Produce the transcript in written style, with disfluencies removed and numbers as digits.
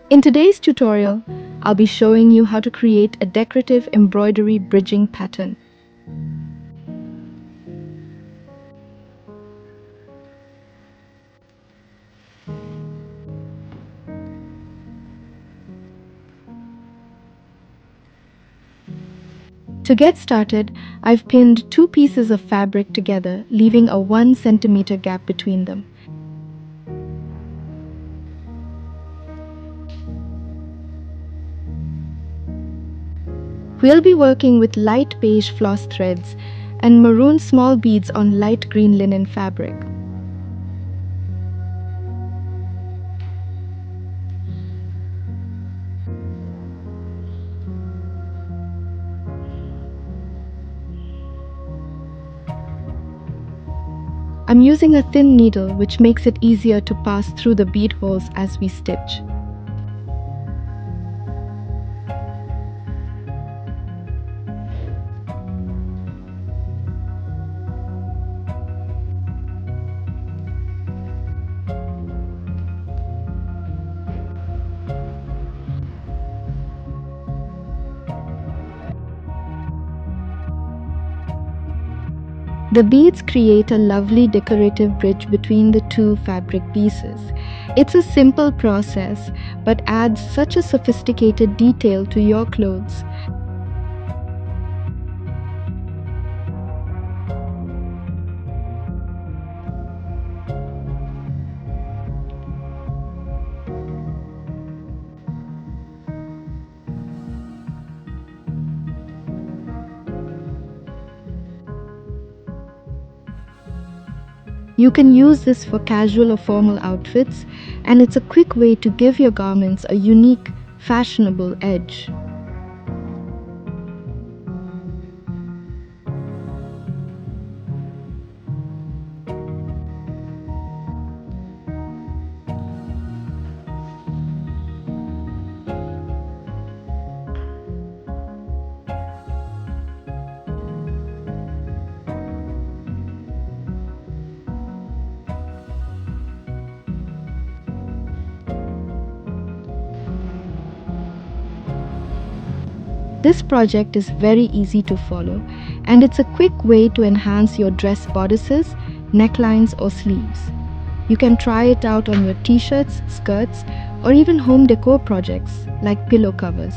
In today's tutorial, I'll be showing you how to create a decorative embroidery bridging pattern. To get started, I've pinned two pieces of fabric together, leaving a 1 centimeter gap between them. We'll be working with light beige floss threads and maroon small beads on light green linen fabric. I'm using a thin needle, which makes it easier to pass through the bead holes as we stitch. The beads create a lovely decorative bridge between the two fabric pieces. It's a simple process, but adds such a sophisticated detail to your clothes. You can use this for casual or formal outfits, and it's a quick way to give your garments a unique, fashionable edge. This project is very easy to follow, and it's a quick way to enhance your dress bodices, necklines, or sleeves. You can try it out on your t-shirts, skirts, or even home decor projects like pillow covers.